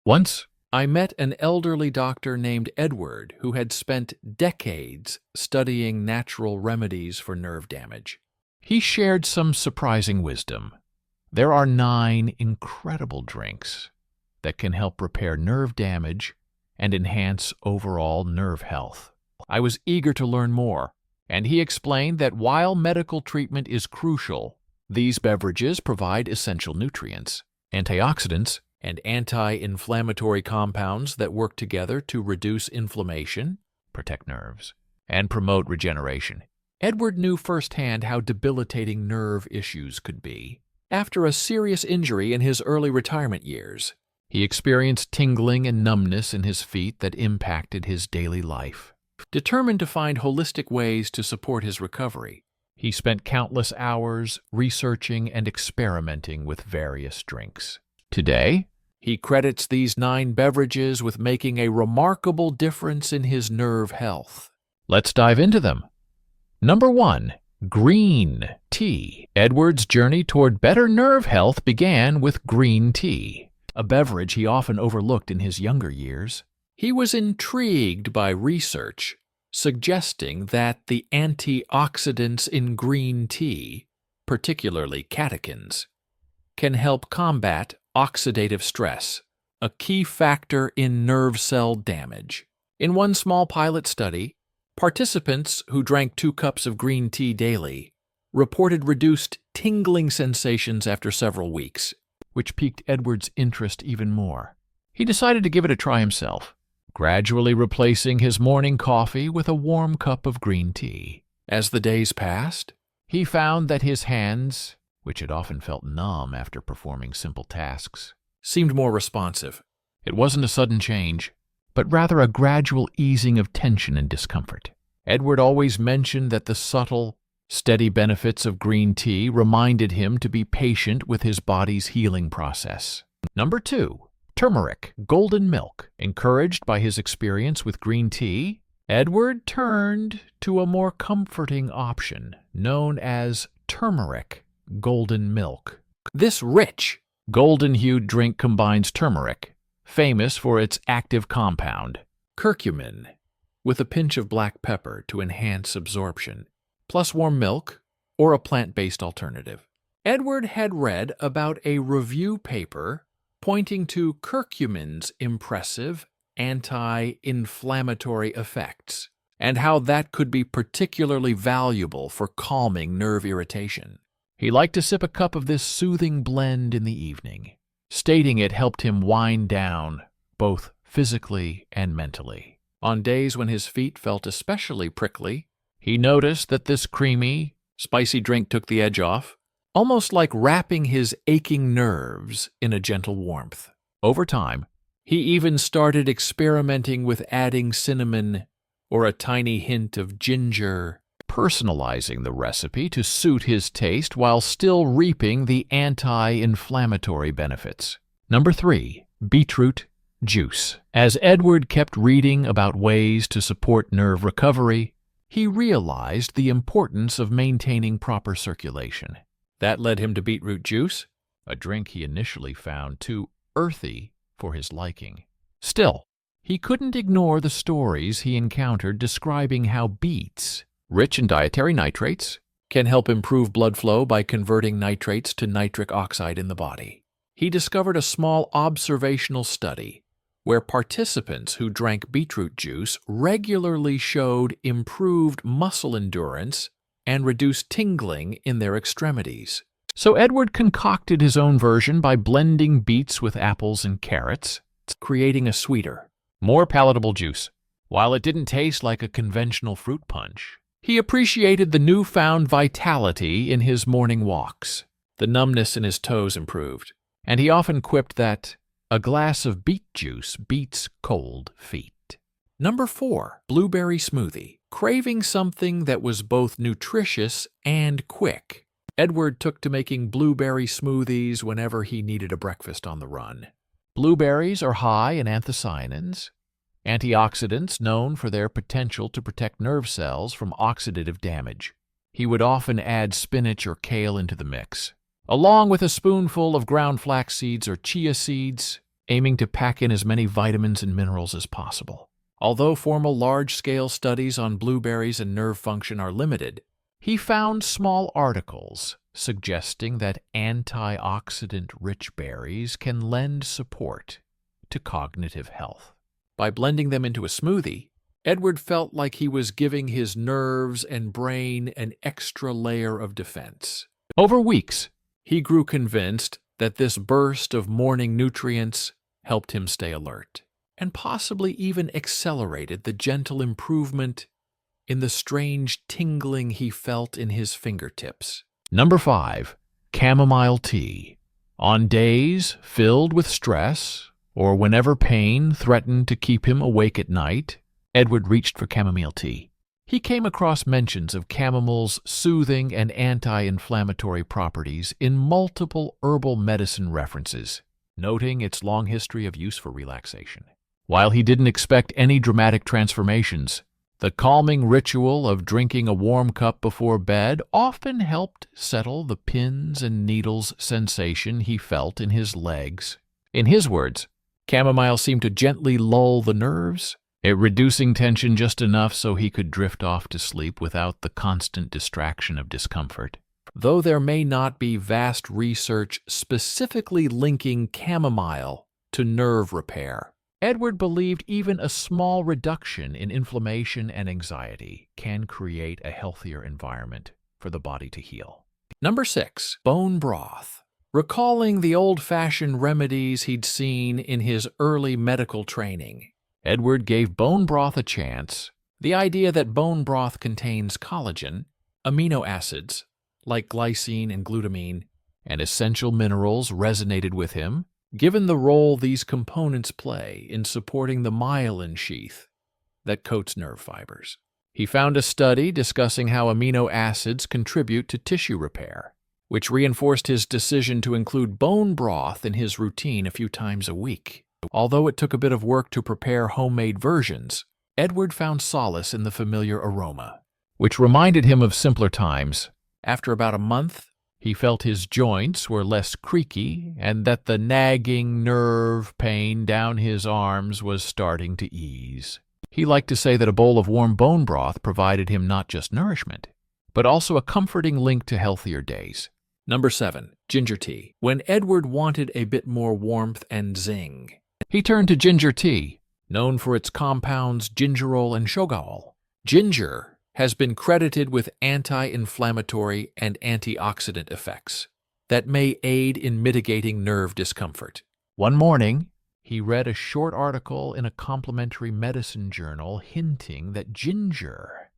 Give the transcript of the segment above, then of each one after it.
Once, I met an elderly doctor named Edward who had spent decades studying natural remedies for nerve damage. He shared some surprising wisdom. There are 9 incredible drinks that can help repair nerve damage and enhance overall nerve health. I was eager to learn more, and he explained that while medical treatment is crucial, these beverages provide essential nutrients, antioxidants, and anti-inflammatory compounds that work together to reduce inflammation, protect nerves, and promote regeneration. Edward knew firsthand how debilitating nerve issues could be. After a serious injury in his early retirement years, he experienced tingling and numbness in his feet that impacted his daily life. Determined to find holistic ways to support his recovery, he spent countless hours researching and experimenting with various drinks. Today, he credits these 9 beverages with making a remarkable difference in his nerve health. Let's dive into them. Number 1. Green tea. Edward's journey toward better nerve health began with green tea, a beverage he often overlooked in his younger years. He was intrigued by research suggesting that the antioxidants in green tea, particularly catechins, can help combat oxidative stress, a key factor in nerve cell damage. In one small pilot study, participants who drank 2 cups of green tea daily reported reduced tingling sensations after several weeks, which piqued Edward's interest even more. He decided to give it a try himself, gradually replacing his morning coffee with a warm cup of green tea. As the days passed, he found that his hands, which had often felt numb after performing simple tasks, seemed more responsive. It wasn't a sudden change, but rather a gradual easing of tension and discomfort. Edward always mentioned that the subtle, steady benefits of green tea reminded him to be patient with his body's healing process. Number 2. Turmeric, golden milk. Encouraged by his experience with green tea, Edward turned to a more comforting option known as turmeric golden milk. This rich, golden-hued drink combines turmeric, famous for its active compound, curcumin, with a pinch of black pepper to enhance absorption, plus warm milk or a plant-based alternative. Edward had read about a review paper pointing to curcumin's impressive anti-inflammatory effects and how that could be particularly valuable for calming nerve irritation. He liked to sip a cup of this soothing blend in the evening, stating it helped him wind down both physically and mentally. On days when his feet felt especially prickly, he noticed that this creamy, spicy drink took the edge off, almost like wrapping his aching nerves in a gentle warmth. Over time, he even started experimenting with adding cinnamon or a tiny hint of ginger, personalizing the recipe to suit his taste while still reaping the anti-inflammatory benefits. Number 3. Beetroot juice. As Edward kept reading about ways to support nerve recovery, he realized the importance of maintaining proper circulation. That led him to beetroot juice, a drink he initially found too earthy for his liking. Still, he couldn't ignore the stories he encountered describing how beets, rich in dietary nitrates, can help improve blood flow by converting nitrates to nitric oxide in the body. He discovered a small observational study where participants who drank beetroot juice regularly showed improved muscle endurance and reduced tingling in their extremities. So Edward concocted his own version by blending beets with apples and carrots, creating a sweeter, more palatable juice. While it didn't taste like a conventional fruit punch, he appreciated the newfound vitality in his morning walks. The numbness in his toes improved, and he often quipped that a glass of beet juice beats cold feet. Number 4. Blueberry smoothie. Craving something that was both nutritious and quick, Edward took to making blueberry smoothies whenever he needed a breakfast on the run. Blueberries are high in anthocyanins, antioxidants known for their potential to protect nerve cells from oxidative damage. He would often add spinach or kale into the mix, along with a spoonful of ground flax seeds or chia seeds, aiming to pack in as many vitamins and minerals as possible. Although formal large-scale studies on blueberries and nerve function are limited, he found small articles suggesting that antioxidant-rich berries can lend support to cognitive health. By blending them into a smoothie, Edward felt like he was giving his nerves and brain an extra layer of defense. Over weeks, he grew convinced that this burst of morning nutrients helped him stay alert, and possibly even accelerated the gentle improvement in the strange tingling he felt in his fingertips. Number 5. Chamomile tea. On days filled with stress, or whenever pain threatened to keep him awake at night, Edward reached for chamomile tea. He came across mentions of chamomile's soothing and anti-inflammatory properties in multiple herbal medicine references, noting its long history of use for relaxation. While he didn't expect any dramatic transformations, the calming ritual of drinking a warm cup before bed often helped settle the pins and needles sensation he felt in his legs. In his words, chamomile seemed to gently lull the nerves, reducing tension just enough so he could drift off to sleep without the constant distraction of discomfort. Though there may not be vast research specifically linking chamomile to nerve repair, Edward believed even a small reduction in inflammation and anxiety can create a healthier environment for the body to heal. Number 6. Bone broth. Recalling the old-fashioned remedies he'd seen in his early medical training, Edward gave bone broth a chance. The idea that bone broth contains collagen, amino acids like glycine and glutamine, and essential minerals resonated with him, given the role these components play in supporting the myelin sheath that coats nerve fibers. He found a study discussing how amino acids contribute to tissue repair, which reinforced his decision to include bone broth in his routine a few times a week. Although it took a bit of work to prepare homemade versions, Edward found solace in the familiar aroma, which reminded him of simpler times. After about a month, he felt his joints were less creaky and that the nagging nerve pain down his arms was starting to ease. He liked to say that a bowl of warm bone broth provided him not just nourishment, but also a comforting link to healthier days. Number 7. Ginger tea. When Edward wanted a bit more warmth and zing, he turned to ginger tea, known for its compounds gingerol and shogaol. Ginger has been credited with anti-inflammatory and antioxidant effects that may aid in mitigating nerve discomfort. One morning, he read a short article in a complementary medicine journal hinting that ginger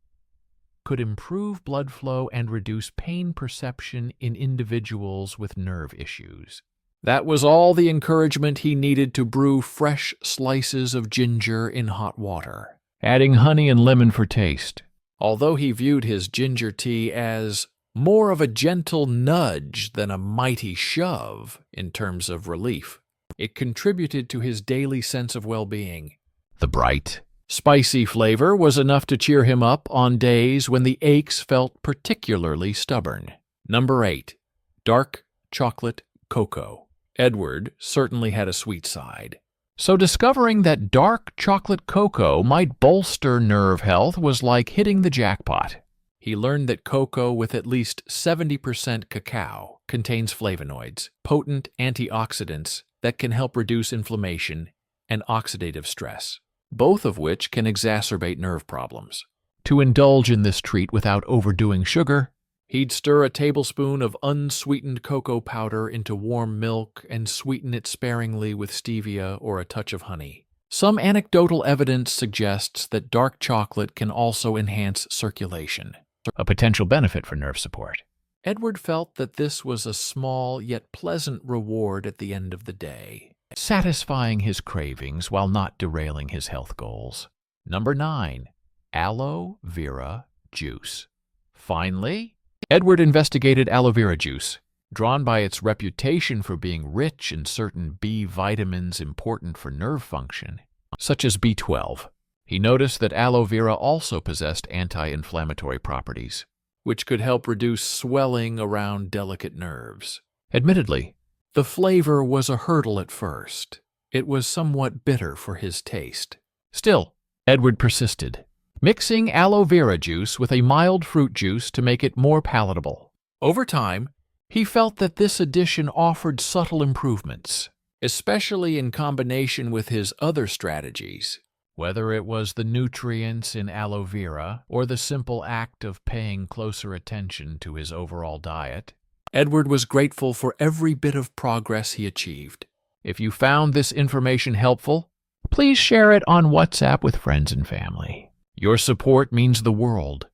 could improve blood flow and reduce pain perception in individuals with nerve issues. That was all the encouragement he needed to brew fresh slices of ginger in hot water, adding honey and lemon for taste. Although he viewed his ginger tea as more of a gentle nudge than a mighty shove in terms of relief, it contributed to his daily sense of well-being. The bright, spicy flavor was enough to cheer him up on days when the aches felt particularly stubborn. Number 8. Dark chocolate cocoa. Edward certainly had a sweet side, so discovering that dark chocolate cocoa might bolster nerve health was like hitting the jackpot. He learned that cocoa with at least 70% cacao contains flavonoids, potent antioxidants that can help reduce inflammation and oxidative stress, both of which can exacerbate nerve problems. To indulge in this treat without overdoing sugar, he'd stir a tablespoon of unsweetened cocoa powder into warm milk and sweeten it sparingly with stevia or a touch of honey. Some anecdotal evidence suggests that dark chocolate can also enhance circulation, a potential benefit for nerve support. Edward felt that this was a small yet pleasant reward at the end of the day, satisfying his cravings while not derailing his health goals. Number 9. Aloe vera juice. Finally, Edward investigated aloe vera juice. Drawn by its reputation for being rich in certain B vitamins important for nerve function, such as B12, he noticed that aloe vera also possessed anti-inflammatory properties, which could help reduce swelling around delicate nerves. Admittedly, the flavor was a hurdle at first, It was somewhat bitter for his taste. Still, Edward persisted, mixing aloe vera juice with a mild fruit juice to make it more palatable. Over time, he felt that this addition offered subtle improvements, especially in combination with his other strategies. Whether it was the nutrients in aloe vera or the simple act of paying closer attention to his overall diet, Edward was grateful for every bit of progress he achieved. If you found this information helpful, please share it on WhatsApp with friends and family. Your support means the world.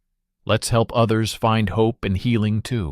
Let's help others find hope and healing too.